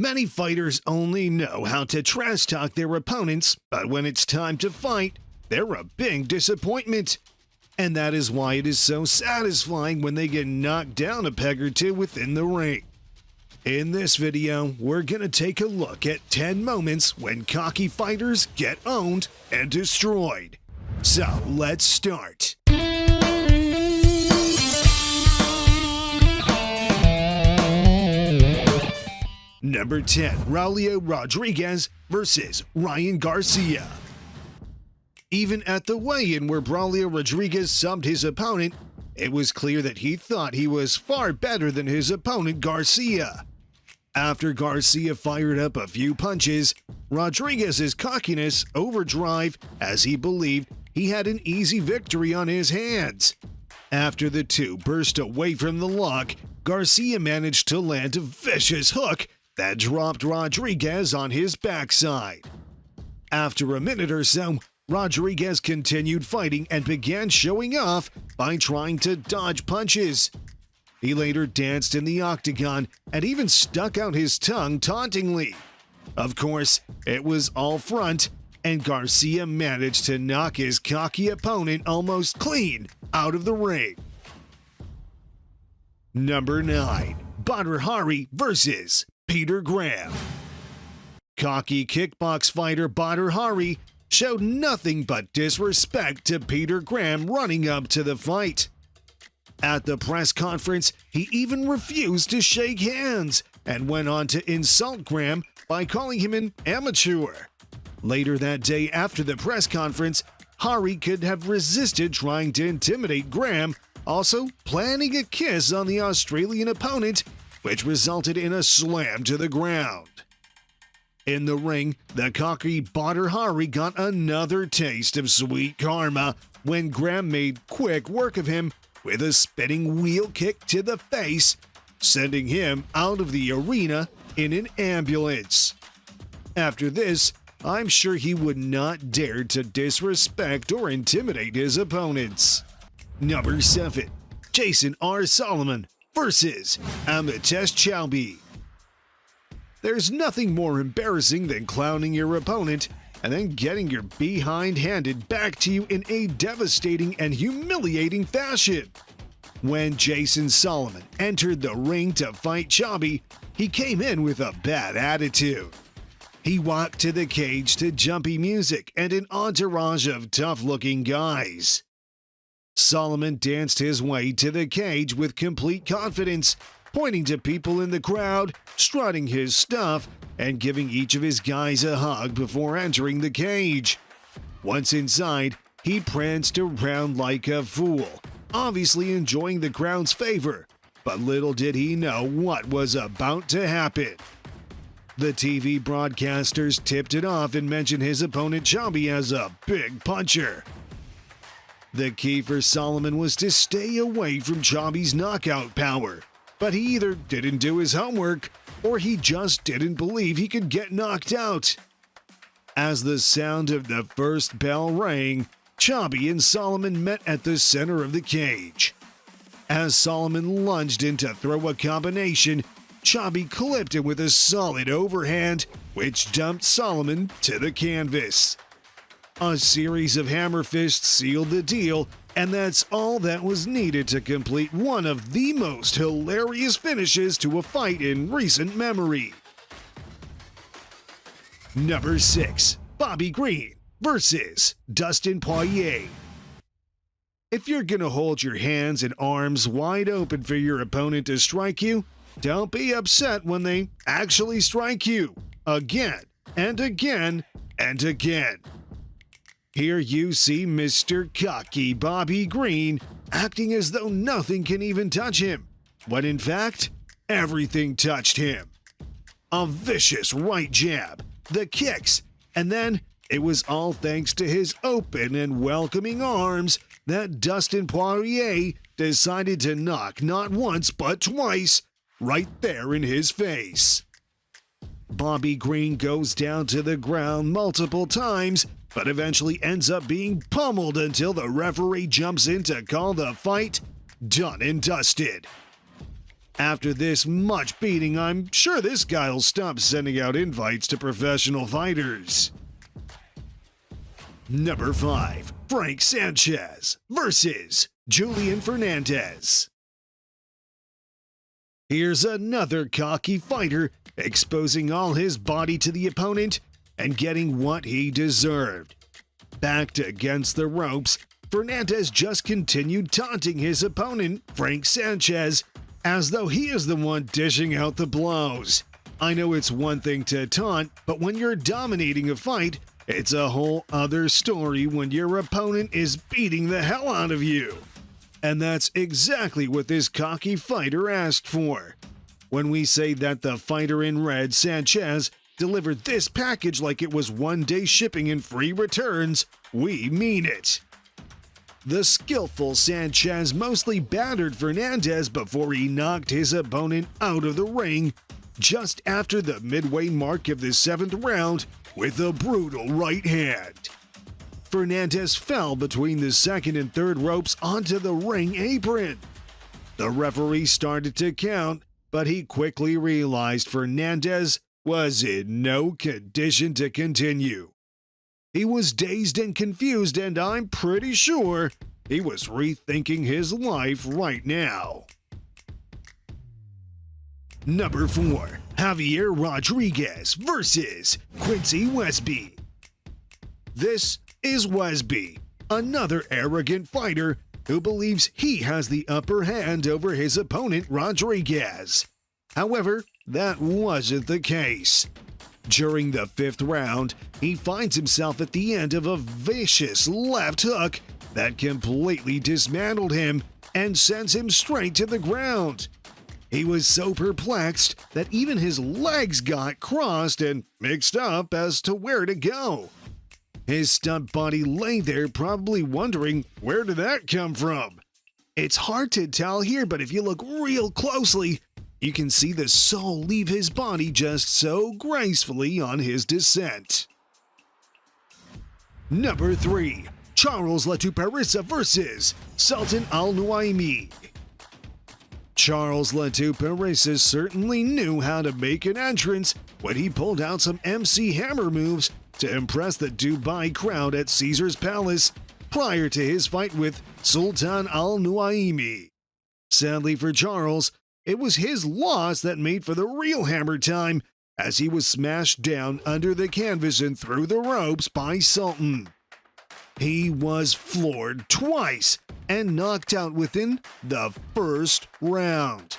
Many fighters only know how to trash talk their opponents, but when it's time to fight, they're a big disappointment. And that is why it is so satisfying when they get knocked down a peg or two within the ring. In this video, we're gonna take a look at 10 moments when cocky fighters get owned and destroyed. So let's start. Number 10, Braulio Rodriguez versus Ryan Garcia. Even at the weigh-in where Braulio Rodriguez subbed his opponent, it was clear that he thought he was far better than his opponent Garcia. After Garcia fired up a few punches, Rodriguez's cockiness overdrive as he believed he had an easy victory on his hands. After the two burst away from the lock, Garcia managed to land a vicious hook that dropped Rodriguez on his backside. After a minute or so, Rodriguez continued fighting and began showing off by trying to dodge punches. He later danced in the octagon and even stuck out his tongue tauntingly. Of course, it was all front, and Garcia managed to knock his cocky opponent almost clean out of the ring. Number 9, Bhari versus Peter Graham. Cocky kickbox fighter Bhari showed nothing but disrespect to Peter Graham running up to the fight. At the press conference, he even refused to shake hands and went on to insult Graham by calling him an amateur. Later that day after the press conference, Bhari could have resisted trying to intimidate Graham, also planning a kiss on the Australian opponent, which resulted in a slam to the ground. In the ring, the cocky Bhari got another taste of sweet karma when Graham made quick work of him with a spinning wheel kick to the face, sending him out of the arena in an ambulance. After this, I'm sure he would not dare to disrespect or intimidate his opponents. Number 7, Jason R. Solomon versus Amitesh Chowi. There's nothing more embarrassing than clowning your opponent and then getting your behind handed back to you in a devastating and humiliating fashion. When Jason Solomon entered the ring to fight Chowi, he came in with a bad attitude. He walked to the cage to jumpy music and an entourage of tough-looking guys. Solomon danced his way to the cage with complete confidence, pointing to people in the crowd, strutting his stuff, and giving each of his guys a hug before entering the cage. Once inside, he pranced around like a fool, obviously enjoying the crowd's favor, but little did he know what was about to happen. The TV broadcasters tipped it off and mentioned his opponent Chowi as a big puncher. The key for Solomon was to stay away from Chowi's knockout power, but he either didn't do his homework or he just didn't believe he could get knocked out. As the sound of the first bell rang, Chowi and Solomon met at the center of the cage. As Solomon lunged in to throw a combination, Chowi clipped him with a solid overhand, which dumped Solomon to the canvas. A series of hammer fists sealed the deal, and that's all that was needed to complete one of the most hilarious finishes to a fight in recent memory. Number 6, Bobby Green versus Dustin Poirier. If you're gonna hold your hands and arms wide open for your opponent to strike you, don't be upset when they actually strike you again and again and again. Here you see Mr. Cocky Bobby Green acting as though nothing can even touch him, when in fact, everything touched him. A vicious right jab, the kicks, and then it was all thanks to his open and welcoming arms that Dustin Poirier decided to knock not once but twice right there in his face. Bobby Green goes down to the ground multiple times, but eventually ends up being pummeled until the referee jumps in to call the fight done and dusted. After this much beating, I'm sure this guy'll stop sending out invites to professional fighters. Number 5. Frank Sanchez versus Julian Fernandez. Here's another cocky fighter exposing all his body to the opponent and getting what he deserved. Backed against the ropes, Fernandez just continued taunting his opponent, Frank Sanchez, as though he is the one dishing out the blows. I know it's one thing to taunt, but when you're dominating a fight, it's a whole other story when your opponent is beating the hell out of you. And that's exactly what this cocky fighter asked for. When we say that the fighter in red, Sanchez, delivered this package like it was one-day shipping and free returns, we mean it. The skillful Sanchez mostly battered Fernandez before he knocked his opponent out of the ring just after the midway mark of the 7th round with a brutal right hand. Fernandez fell between the 2nd and 3rd ropes onto the ring apron. The referee started to count, but he quickly realized Fernandez was in no condition to continue. He was dazed and confused, and I'm pretty sure he was rethinking his life right now. Number 4. Javier Rodriguez versus Quincy Westby. This is Westby, another arrogant fighter who believes he has the upper hand over his opponent Rodriguez. However, that wasn't the case. During the 5th round, he finds himself at the end of a vicious left hook that completely dismantled him and sends him straight to the ground. He was so perplexed that even his legs got crossed and mixed up as to where to go. His stunned body lay there, probably wondering, where did that come from? It's hard to tell here, but if you look real closely, you can see the soul leave his body just so gracefully on his descent. Number 3. Charles Parisa versus Sultan Al-Nuimi. Charles Parisa certainly knew how to make an entrance when he pulled out some MC Hammer moves to impress the Dubai crowd at Caesar's Palace prior to his fight with Sultan Al-Nuimi. Sadly for Charles, it was his loss that made for the real hammer time as he was smashed down under the canvas and through the ropes by Sultan. He was floored twice and knocked out within the 1st round.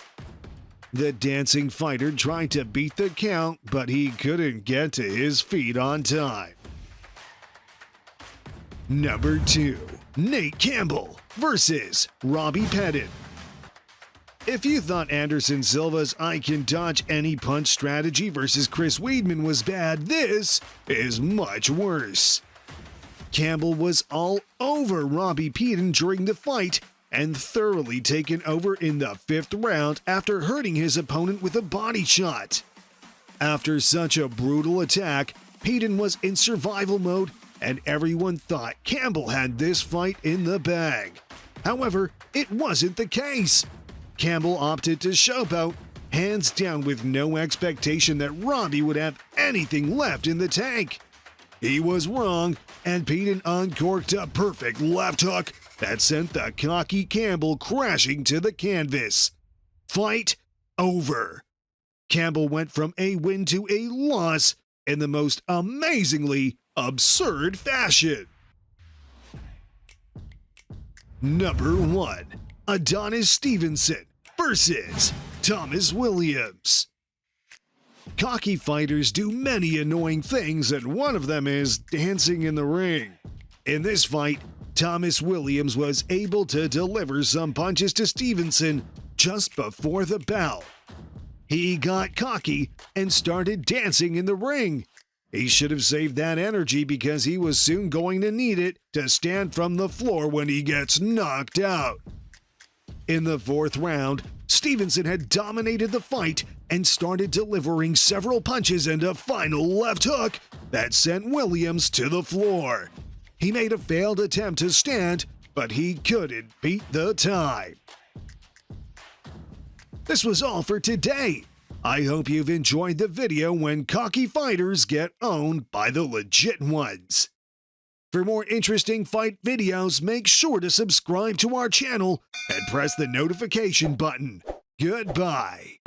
The dancing fighter tried to beat the count, but he couldn't get to his feet on time. Number 2. Nate Campbell versus Robbie Peden. If you thought Anderson Silva's I can dodge any punch strategy versus Chris Weidman was bad, this is much worse. Campbell was all over Robbie Peden during the fight and thoroughly taken over in the 5th round after hurting his opponent with a body shot. After such a brutal attack, Peden was in survival mode and everyone thought Campbell had this fight in the bag. However, it wasn't the case. Campbell opted to showboat, hands down with no expectation that Robbie would have anything left in the tank. He was wrong, and Peden uncorked a perfect left hook that sent the cocky Campbell crashing to the canvas. Fight over. Campbell went from a win to a loss in the most amazingly absurd fashion. Number 1. Adonis Stevenson versus Thomas Williams. Cocky fighters do many annoying things, and one of them is dancing in the ring. In this fight, Thomas Williams was able to deliver some punches to Stevenson just before the bell. He got cocky and started dancing in the ring. He should have saved that energy because he was soon going to need it to stand from the floor when he gets knocked out. In the 4th round, Stevenson had dominated the fight and started delivering several punches and a final left hook that sent Williams to the floor. He made a failed attempt to stand, but he couldn't beat the time. This was all for today. I hope you've enjoyed the video when cocky fighters get owned by the legit ones. For more interesting fight videos, make sure to subscribe to our channel and press the notification button. Goodbye.